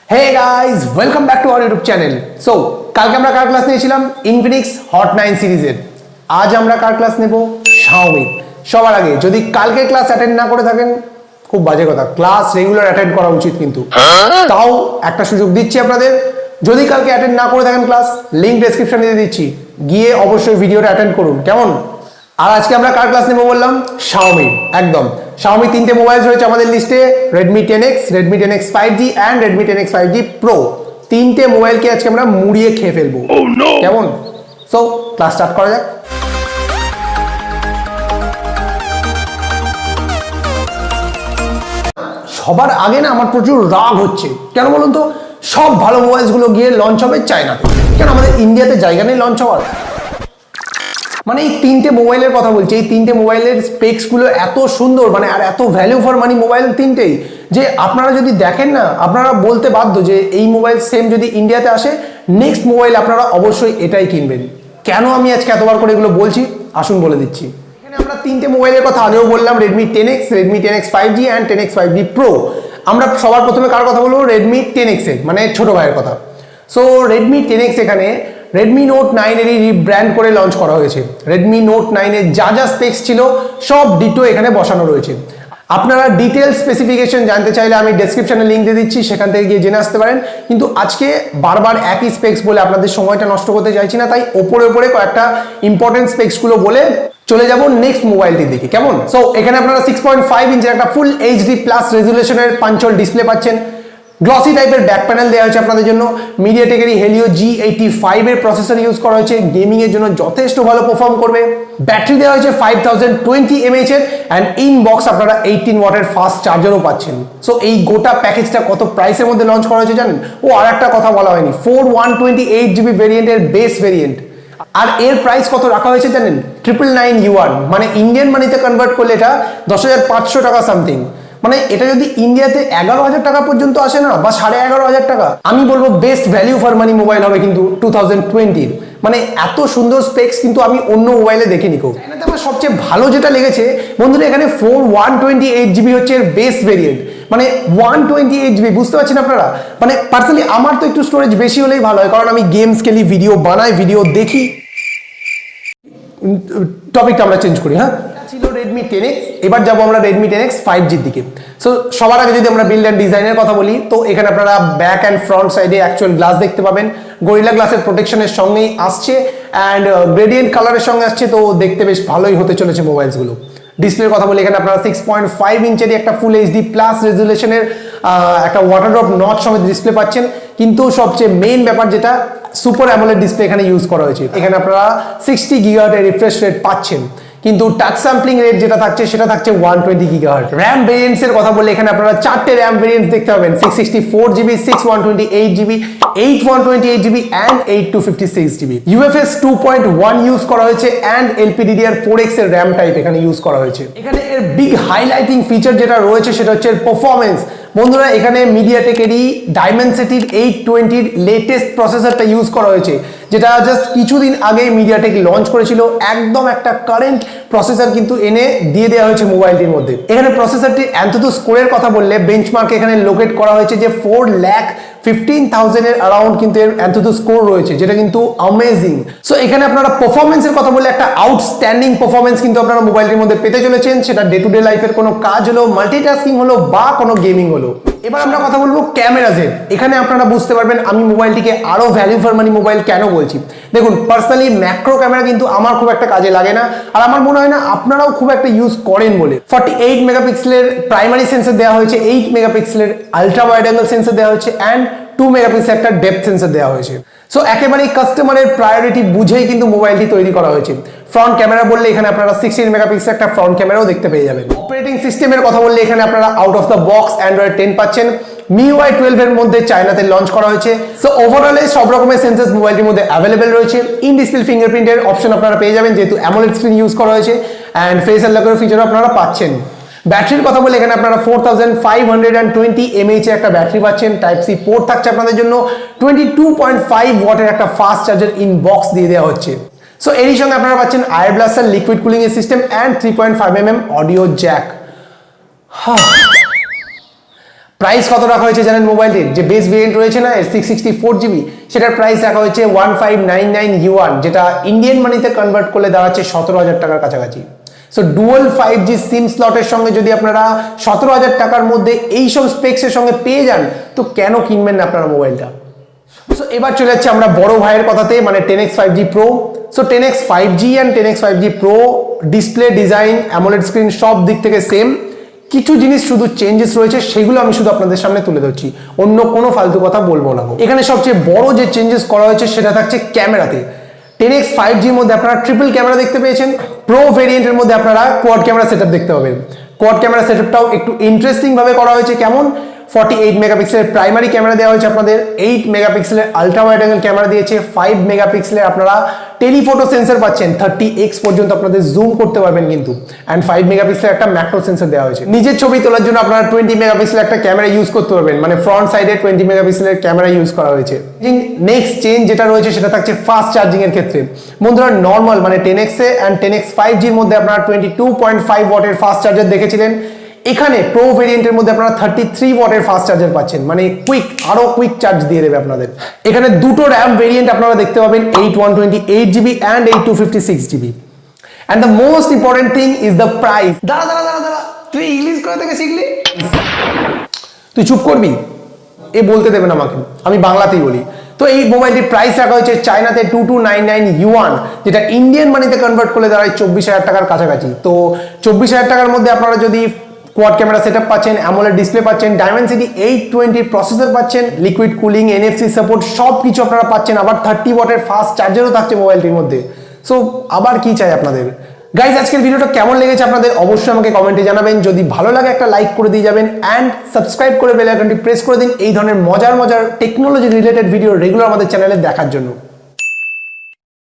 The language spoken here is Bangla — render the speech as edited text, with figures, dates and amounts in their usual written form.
Hey guys, welcome back to our YouTube channel. So, কালকে আমরা কার ক্লাস নিয়েছিলাম Infinix Hot 9 সিরিজের। আজ আমরা কার ক্লাস নেব Xiaomi। সবার আগে যদি কালকে ক্লাস অ্যাটেন্ড না করে থাকেন খুব বাজে কথা, ক্লাস রেগুলার অ্যাটেন্ড করা উচিত, কিন্তু তাও একটা সুযোগ দিচ্ছি আপনাদের। যদি কালকে অ্যাটেন্ড না করে থাকেন ক্লাস, লিংক ডেসক্রিপশনে দিয়ে দিচ্ছি, গিয়ে অবশ্যই ভিডিওটা অ্যাটেন্ড করুন, কেমন? আর আজকে আমরা কার ক্লাস নেব বললাম Xiaomi। একদম Xiaomi তিনটে মোবাইল রয়েছে আমাদের লিস্টে, Redmi 10x, Redmi 10x5g and Redmi 10x5g Pro। তিনটে মোবাইলকে আজকে আমরা মুড়িয়ে খেয়ে ফেলবো, কেমন? সো ক্লাস স্টার্ট করা যাক। সবার আগে না আমার প্রচুর রাগ হচ্ছে, কেন বলুন তো? সব ভালো মোবাইলগুলো গিয়ে লঞ্চ হবে চায়নাতে, কেন আমাদের ইন্ডিয়াতে জায়গা নেই লঞ্চ হওয়ার? মানে এই তিনটে মোবাইলের কথা বলছি, এই তিনটে মোবাইলের স্পেক্সগুলো এত সুন্দর, মানে আর এত ভ্যালু ফর মানি মোবাইল তিনটেই, যে আপনারা যদি দেখেন না আপনারা বলতে বাধ্য যে এই মোবাইল সেম যদি ইন্ডিয়াতে আসে, নেক্সট মোবাইল আপনারা অবশ্যই এটাই কিনবেন। কেন আমি আজকে এতবার করে এগুলো বলছি আসুন বলে দিচ্ছি। এখানে আমরা তিনটে মোবাইলের কথা আগেও বললাম, Redmi 10x, Redmi 10x5g and 10x5g Pro। আমরা সবার প্রথমে কার কথা বলবো? Redmi 10x এর, মানে ছোট ভাইয়ের কথা। সো Redmi 10x এখানে Redmi Note 9 এরই রিব্র্যান্ড করে লঞ্চ করা হয়েছে। Redmi Note 9 এর যা যা স্পেক্স ছিল সব ডিটো এখানে বসানো রয়েছে। আপনারা ডিটেল স্পেসিফিকেশন জানতে চাইলে আমি ডেসক্রিপশনে লিংক দিয়ে দিচ্ছি, সেখান থেকে গিয়ে জেনে আসতে পারেন। কিন্তু আজকে বারবার একই স্পেক্স বলে আপনাদের সময়টা নষ্ট করতে চাইছি না, তাই ওপরে ওপরে কয়েকটা ইম্পর্টেন্ট স্পেক্সগুলো বলে চলে যাব নেক্সট মোবাইলটির দিকে, কেমন? সো এখানে আপনারা 6.5 ইঞ্চের একটা ফুল এইচডি প্লাস রেজুলেশনের পাঞ্চল ডিসপ্লে পাচ্ছেন। গ্লসি টাইপের ব্যাক প্যানেল দেওয়া হয়েছে আপনাদের জন্য। মিডিয়াটেকের হেলিও G85 এর প্রসেসর ইউজ করা হয়েছে, গেমিং এর জন্য যথেষ্ট ভালো পারফর্ম করবে। ব্যাটারি দেওয়া হয়েছে 5020 mAh এর, অ্যান্ড ইনবক্স আপনারা 18 ওয়াটের ফাস্ট চার্জারও পাচ্ছেন। সো এই গোটা প্যাকেজটা কত প্রাইসের মধ্যে লঞ্চ করা হয়েছে জানেন? ও আর একটা কথা বলা হয়নি, 4128GB ভেরিয়েন্টের বেস ভেরিয়েন্ট। আর এর প্রাইস কত রাখা হয়েছে জানেন? 999 ইউয়ান, মানে ইন্ডিয়ান মানিতে কনভার্ট করলে এটা 10,500 টাকা সামথিং। মানে এটা যদি ইন্ডিয়াতে 11,000 টাকা পর্যন্ত আসে না, বা 11,500 টাকা, আমি বলবো best value for money mobile হবে কিন্তু 2020। মানে এত সুন্দর স্পেক্স কিন্তু আমি অন্য মোবাইলে দেখিনি কেউ। এখানে আমার সবচেয়ে ভালো যেটা লেগেছে বন্ধুরা, এখানে 4128GB হচ্ছে এর বেস্ট ভেরিয়েন্ট। মানে 128GB, বুঝতে পারছেন আপনারা? মানে পার্সোনালি আমার তো একটু স্টোরেজ বেশি হলেই ভালো হয়, কারণ আমি গেমস খেলি, ভিডিও বানাই, ভিডিও দেখি। টপিকটা আমরা চেঞ্জ করি, হ্যাঁ? ছিল Redmi 10x, এবার যাবো আমরা Redmi 10x5g এর দিকে। সো সবার আগে যদি আমরা বিল্ড অ্যান্ড ডিজাইনের কথা বলি, তো এখানে আপনারা ব্যাক অ্যান্ড ফ্রন্ট সাইডে অ্যাকচুয়াল গ্লাস দেখতে পাবেন, গরিলা গ্লাসের প্রোটেকশনের সঙ্গেই আসছে, অ্যান্ড গ্রেডিয়েন্ট কালারের সঙ্গে আসছে, তো দেখতে বেশ ভালোই হতে চলেছে মোবাইলসগুলো। ডিসপ্লের কথা বলি, এখানে আপনারা 6.5 ইঞ্চেরই একটা ফুল এইচডি প্লাস রেজুলেশনের একটা ওয়াটার ড্রপ নচ সমেত ডিসপ্লে পাচ্ছেন। কিন্তু সবচেয়ে মেইন ব্যাপার যেটা, সুপার অ্যামোলেড ডিসপ্লে এখানে ইউজ করা হয়েছে। এখানে আপনারা 60 GHz রিফ্রেশ রেট পাচ্ছেন, কিন্তু টাচ স্যাম্পলিং রেট যেটা থাকছে সেটা থাকছে 120 GHz। র্যাম ভেরিয়েন্টস এর কথা বললে এখানে আপনারা চারটে র্যাম ভেরিয়েন্টস দেখতে পাবেন, 664GB, 6128GB, 8128GB and 8256GB। UFS 2.1 use করা হয়েছে, অ্যান্ড LPDDR4X এর র্যাম টাইপ এখানে ইউজ করা হয়েছে। এখানে এর বিগ হাইলাইটিং ফিচার যেটা রয়েছে সেটা হচ্ছে পারফরম্যান্স। বন্ধুরা, এখানে মিডিয়াটেকেরই ডাইমেনসিটির 820 লেটেস্ট প্রসেসরটা ইউজ করা হয়েছে, যেটা জাস্ট কিছুদিন আগে মিডিয়াটেক লঞ্চ করেছিল। একদম একটা কারেন্ট প্রসেসর কিন্তু এনে দিয়ে দেওয়া হয়েছে মোবাইলটির মধ্যে। এখানে প্রসেসরটির অ্যান্থুথু স্কোরের কথা বললে বেঞ্চমার্ক এখানে লোকেট করা হয়েছে যে 4,15,000 এর অ্যারাউন্ড কিন্তু এর অ্যান্থুথু স্কোর রয়েছে, যেটা কিন্তু অ্যামেজিং। সো এখানে আপনারা পারফরমেন্সের কথা বললে একটা আউটস্ট্যান্ডিং পারফরমেন্স কিন্তু আপনারা মোবাইলটির মধ্যে পেতে চলেছেন, সেটা ডে টু ডে লাইফের কোনো কাজ হলো, মাল্টিটাস্কিং হলো, বা কোনো গেমিং হলো। এবার আমরা কথা বলবো ক্যামেরাজের। এখানে আপনারা বুঝতে পারবেন আমি মোবাইলটিকে আরো ভ্যালু ফর মানি মোবাইল কেন বলছি। দেখুন, পার্সোনালি ম্যাক্রো ক্যামেরা কিন্তু আমার খুব একটা কাজে লাগে না, আর আমার মনে হয় না আপনারাও খুব একটা ইউজ করেন বলে। 48 মেগাপিক্সেলের প্রাইমারি সেন্সর দেওয়া হয়েছে, 8 মেগাপিক্সেলের আলট্রা ওয়াইড অ্যাঙ্গেল সেন্সর দেওয়া হয়েছে, অ্যান্ড 2 মেগাপিক্সেল একটা ডেপথ সেন্সর দেওয়া হয়েছে। সো একেবারেই কাস্টমারের প্রায়োরিটি বুঝেই কিন্তু মোবাইলটি তৈরি করা হয়েছে। ফ্রন্ট ক্যামেরা বললে এখানে আপনারা 16 মেগাপিক্সেল একটা ফ্রন্ট ক্যামেরাও দেখতে পেয়ে যাবেন। অপারেটিং সিস্টেমের কথা বললে এখানে আপনারা out of the box Android 10 পাচ্ছেন। MIUI 12 এর মধ্যে চায়নাতে লঞ্চ করা হয়েছে। সো ওভারঅলে সব রকমের সেন্সর মোবাইলটির মধ্যে অ্যাভেলেবেল রয়েছে। ইন ডিসপ্লে ফিঙ্গারপ্রিন্টের অপশন আপনারা পেয়ে যাবেন, যেহেতু অ্যামোলেড স্ক্রিন ইউজ করা হয়েছে, অ্যান্ড ফেস আনলকের ফিচারও আপনারা পাচ্ছেন। ব্যাটারির কথা বলে এখানে আপনারা 4520 mAh একটা ব্যাটারি পাচ্ছেন। টাইপ সি পোর্ট থাকছে আপনাদের জন্য, 22.5 ওয়াটের একটা ফাস্ট চার্জার ইন বক্স দিয়ে দেওয়া হচ্ছে। সো এরই সঙ্গে আপনারা পাচ্ছেন আয়ার ব্লাস্টার লিকুইড কুলিং এর system, and 3.5mm audio Jack. Price কত রাখা হয়েছে জানেন মোবাইলটির? যে বেস ভেরিয়েন্ট রয়েছে না 664GB, সেটার প্রাইস রাখা হয়েছে 1599 ইউয়ান, যেটা ইন্ডিয়ান মানিতে কনভার্ট করলে দাঁড়াচ্ছে 17,000 টাকার কাছাকাছি। সো ডুয়াল 5G সিম স্লটের সঙ্গে যদি আপনারা 17,000 টাকার মধ্যে এইসব স্পেক্সের সঙ্গে পেয়ে যান, তো কেন কিনবেন না আপনারা মোবাইলটা? সো এবার চলে যাচ্ছে আমরা বড় ভাইয়ের কথাতে, মানে 10x 5G Pro। So 10x 5G and 10x 5G Pro display, design, AMOLED screen সব দিক থেকে সেম। কিছু জিনিস শুধু চেঞ্জেস রয়েছে, সেগুলো আমি শুধু আপনাদের সামনে তুলে ধরছি, অন্য কোনো ফালতু কথা বলবো না। এখানে সবচেয়ে বড় যে চেঞ্জেস করা হয়েছে সেটা থাকছে ক্যামেরাতে। 10x 5G এর মধ্যে আপনারা ট্রিপল ক্যামেরা দেখতে পেয়েছেন, প্রো ভেরিয়েন্টের মধ্যে আপনারা কোয়াড ক্যামেরা সেটআপ দেখতে পাবেন। কোয়াড ক্যামেরা সেটআপটাও একটু ইন্টারেস্টিং ভাবে করা হয়েছে। কেমন? 48 মেগাপিক্সেলের প্রাইমারি ক্যামেরা দেওয়া হয়েছে আপনাদের, 8 মেগাপিক্সেলের আলট্রা ওয়াইড অ্যাঙ্গেল ক্যামেরা দিয়েছে, 5 মেগাপিক্সেলের আপনারা টেলিফোটো সেন্সর পাচ্ছেন, 30x পর্যন্ত আপনাদের জুম করতে পারবেন কিন্তু, অ্যান্ড 5 মেগাপিক্সেলের একটা ম্যাক্রো সেন্সর দেওয়া হয়েছে। নিজের ছবি তোলার জন্য আপনারা 20 মেগাপিক্সেলের একটা ক্যামেরা ইউজ করতে পারবেন, মানে ফ্রন্ট সাইডে 20 মেগাপিক্সেলের ক্যামেরা ইউজ করা হয়েছে। নেক্সট চেঞ্জ যেটা রয়েছে সেটা থাকছে ফাস্ট চার্জিং এর ক্ষেত্রে। বন্ধুরা নর্মাল মানে 10x A and 10x 5G এর মধ্যে আপনারা 22.5 ওয়াটের ফাস্ট চার্জার দেখেছিলেন, এখানে প্রো ভেরিয়েন্টের মধ্যে আপনারা 33 ওয়াটের ফাস্ট চার্জার পাচ্ছেন, মানে আরো কুইক চার্জ দিয়ে দেবে আপনাদের। এখানে দুটো র্যাম ভেরিয়েন্ট আপনারা দেখতে পাবেন, 8128GB and 8256GB। And the most important thing is the price. দাঁড়া, তুই ইংলিশ কোথা থেকে শিখলি? তুই চুপ করবি? এ বলতে দেবে না আমাকে, আমি বাংলাতেই বলি। তো এই মোবাইলটির প্রাইস রাখা হয়েছে চায়নাতে 2299 ইউয়ান, যেটা ইন্ডিয়ান মানিতে কনভার্ট করলে দাঁড়ায় 24,000 টাকার কাছাকাছি। তো 24,000 টাকার মধ্যে আপনারা যদি কোয়াড ক্যামেরা সেটআপ পাচ্ছেন, অ্যামোলেড ডিসপ্লে পাচ্ছেন, ডায়মেনসিটি 820 প্রসেসর পাচ্ছেন, লিকুইড কুলিং, এনএফসি সাপোর্ট সব কিছু আপনারা পাচ্ছেন, আবার 30 ওয়াটের ফাস্ট চার্জারও থাকছে মোবাইলটির মধ্যে। সো আবার কি চাই আপনাদের? গাইজ আজকের ভিডিওটা কেমন লেগেছে আপনাদের অবশ্যই আমাকে কমেন্টে জানাবেন। যদি ভালো লাগে একটা লাইক করে দিয়ে যাবেন অ্যান্ড সাবস্ক্রাইব করে বেল আইকনটি প্রেস করে দিন এই ধরনের মজার টেকনোলজি রিলেটেড ভিডিও রেগুলার আমাদের চ্যানেলে দেখার জন্য।